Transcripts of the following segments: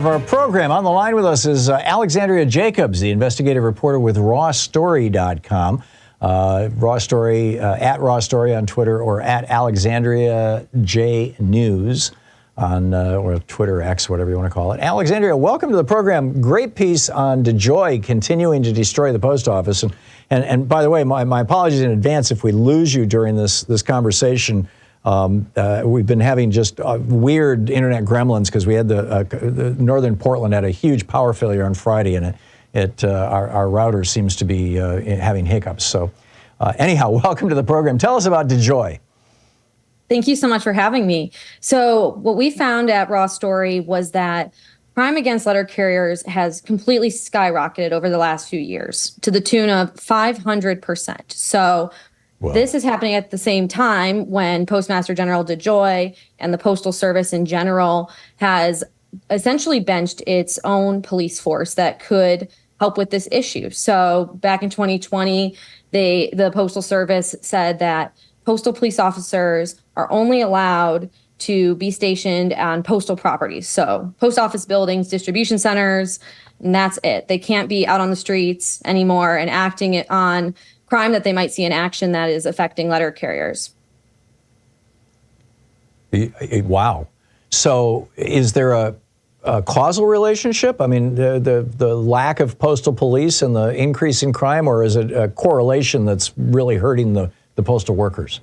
Our program. On the line with us is Alexandria Jacobs, the investigative reporter with rawstory.com. Raw Story, at Raw Story on Twitter, or at Alexandria J News on or Twitter X, whatever you want to call it. Alexandria, welcome to the program. Great piece on Dejoy continuing to destroy the post office. And by the way, my apologies in advance if we lose you during this conversation. We've been having just weird internet gremlins because we had the northern Portland had a huge power failure on Friday, and our router seems to be having hiccups. So anyhow, welcome to the program. Tell us about Dejoy. Thank you so much for having me. So what we found at Raw Story was that crime against letter carriers has completely skyrocketed over the last few years to the tune of 500%. So this is happening at the same time when Postmaster General Dejoy and the Postal Service in general has essentially benched its own police force that could help with this issue. So back in 2020, the Postal Service said that postal police officers are only allowed to be stationed on postal properties. So post office buildings, distribution centers, and that's it. They can't be out on the streets anymore and acting it on crime that they might see in action that is affecting letter carriers. Wow. So is there a causal relationship? I mean, the lack of postal police and the increase in crime, or is it a correlation that's really hurting the postal workers?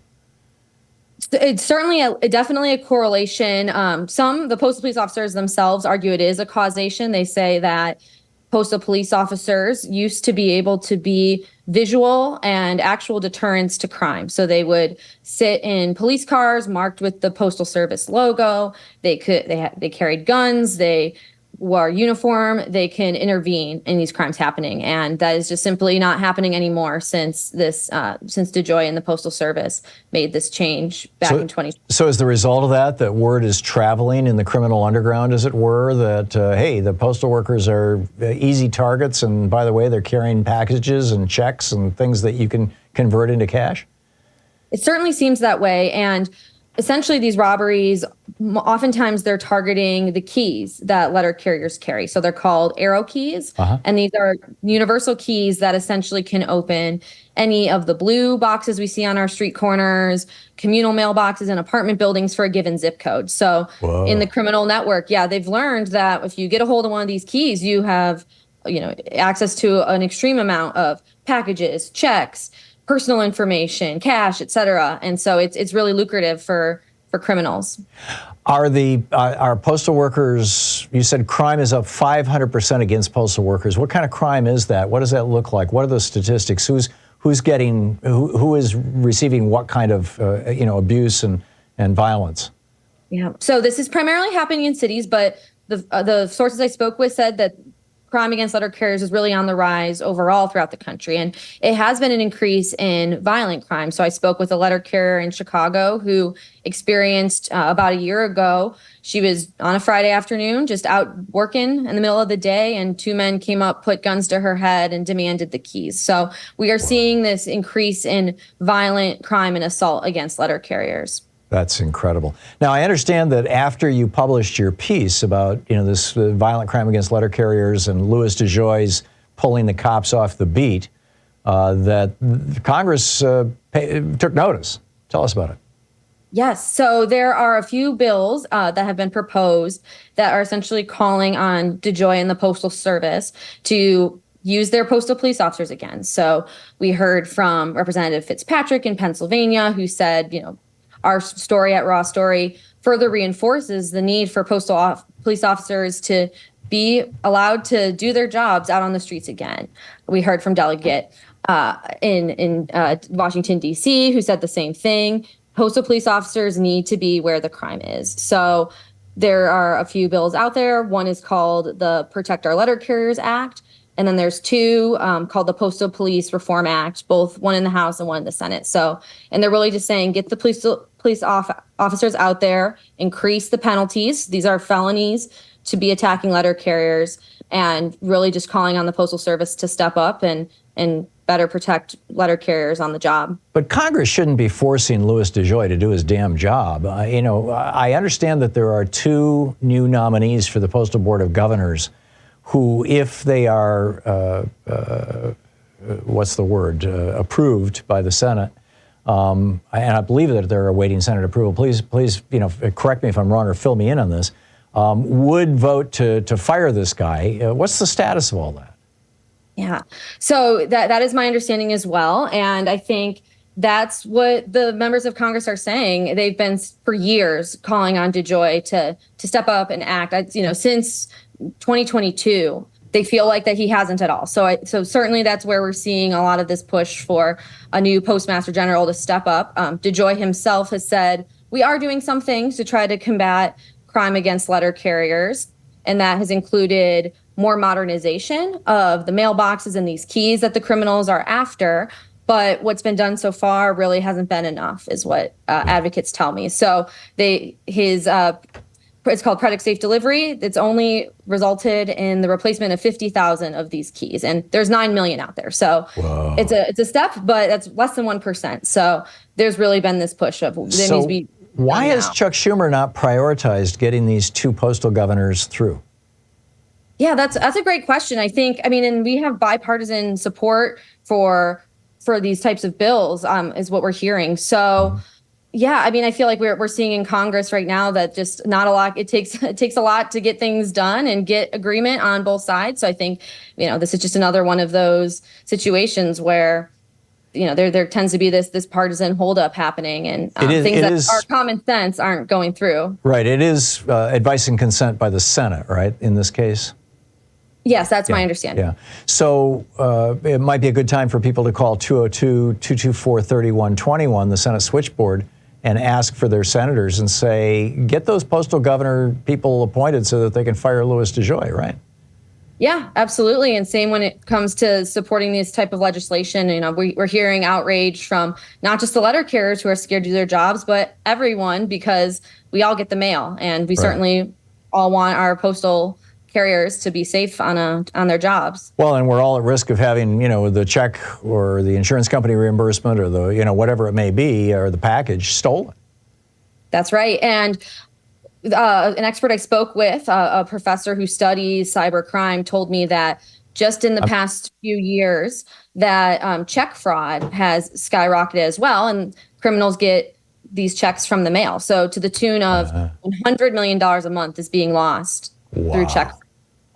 It's certainly definitely a correlation. The postal police officers themselves argue it is a causation. They say that postal police officers used to be able to be visual and actual deterrents to crime. So they would sit in police cars marked with the Postal Service logo. They carried guns. They wore uniform. They can intervene in these crimes happening, and that is just simply not happening anymore since Dejoy and the Postal Service made this change back in 2020. So as the result of that word is traveling in the criminal underground, as it were, that hey, the postal workers are easy targets, and by the way, they're carrying packages and checks and things that you can convert into cash? It certainly seems that way, and essentially these robberies, oftentimes they're targeting the keys that letter carriers carry. So they're called arrow keys. And these are universal keys that essentially can open any of the blue boxes we see on our street corners, communal mailboxes in apartment buildings for a given zip code. So in the criminal network, they've learned that if you get a hold of one of these keys, you have, access to an extreme amount of packages, checks, personal information, cash, et cetera. And so it's really lucrative for criminals. Are postal workers, you said crime is up 500% against postal workers. What kind of crime is that? What does that look like? What are the statistics? Who is receiving what kind of abuse and violence? Yeah. So this is primarily happening in cities, but the sources I spoke with said that crime against letter carriers is really on the rise overall throughout the country. And it has been an increase in violent crime. So I spoke with a letter carrier in Chicago who experienced about a year ago. She was on a Friday afternoon, just out working in the middle of the day, and two men came up, put guns to her head, and demanded the keys. So we are seeing this increase in violent crime and assault against letter carriers. That's incredible. Now, I understand that after you published your piece about this violent crime against letter carriers and Louis Dejoy's pulling the cops off the beat, that Congress took notice. Tell us about it. Yes. So there are a few bills that have been proposed that are essentially calling on Dejoy and the Postal Service to use their postal police officers again. So we heard from Representative Fitzpatrick in Pennsylvania, who said, our story at Raw Story further reinforces the need for postal police officers to be allowed to do their jobs out on the streets again. We heard from Delegate in Washington, D.C., who said the same thing. Postal police officers need to be where the crime is. So there are a few bills out there. One is called the Protect Our Letter Carriers Act. And then there's two called the Postal Police Reform Act, both one in the House and one in the Senate. So, and they're really just saying, get the police officers out there, increase the penalties. These are felonies to be attacking letter carriers, and really just calling on the Postal Service to step up and better protect letter carriers on the job. But Congress shouldn't be forcing Louis Dejoy to do his damn job. I understand that there are 2 new nominees for the Postal Board of Governors who, if they are, approved by the Senate, and I believe that they're awaiting Senate approval. Please, correct me if I'm wrong or fill me in on this. Would vote to fire this guy. What's the status of all that? Yeah, so that is my understanding as well, and I think that's what the members of Congress are saying. They've been for years calling on Dejoy to step up and act. Since 2022. They feel like that he hasn't at all. So certainly that's where we're seeing a lot of this push for a new postmaster general to step up. Dejoy himself has said, we are doing some things to try to combat crime against letter carriers. And that has included more modernization of the mailboxes and these keys that the criminals are after. But what's been done so far really hasn't been enough, is what advocates tell me. So it's called Product Safe Delivery. It's only resulted in the replacement of 50,000 of these keys, and there's 9 million out there. So it's a step, but that's less than 1%. So there's really been this push of there needs to be. Why has Chuck Schumer not prioritized getting these 2 postal governors through? Yeah, that's a great question. And we have bipartisan support for these types of bills, is what we're hearing. So. Yeah, I feel like we're seeing in Congress right now that just not a lot. It takes a lot to get things done and get agreement on both sides. So I think, this is just another one of those situations where, there tends to be this partisan holdup happening, and things that are common sense aren't going through. Right. It is advice and consent by the Senate, right, in this case? Yes, that's my understanding. Yeah. So it might be a good time for people to call 202-224-3121, the Senate switchboard, and ask for their senators and say, get those postal governor people appointed so that they can fire Louis Dejoy, right? Yeah, absolutely. And same when it comes to supporting this type of legislation. We're hearing outrage from not just the letter carriers who are scared to do their jobs, but everyone, because we all get the mail, and we certainly all want our postal carriers to be safe on their jobs. Well, and we're all at risk of having, the check or the insurance company reimbursement or the, whatever it may be, or the package stolen. That's right. And an expert I spoke with, a professor who studies cybercrime, told me that just in the past few years that check fraud has skyrocketed as well, and criminals get these checks from the mail. So to the tune of $100 million a month is being lost through check fraud.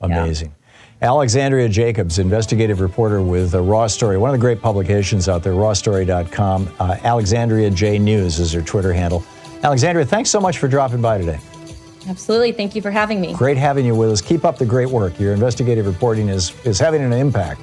Amazing. Yeah. Alexandria Jacobs, investigative reporter with Raw Story, one of the great publications out there, rawstory.com. Alexandria J News is her Twitter handle. Alexandria, thanks so much for dropping by today. Absolutely. Thank you for having me. Great having you with us. Keep up the great work. Your investigative reporting is having an impact.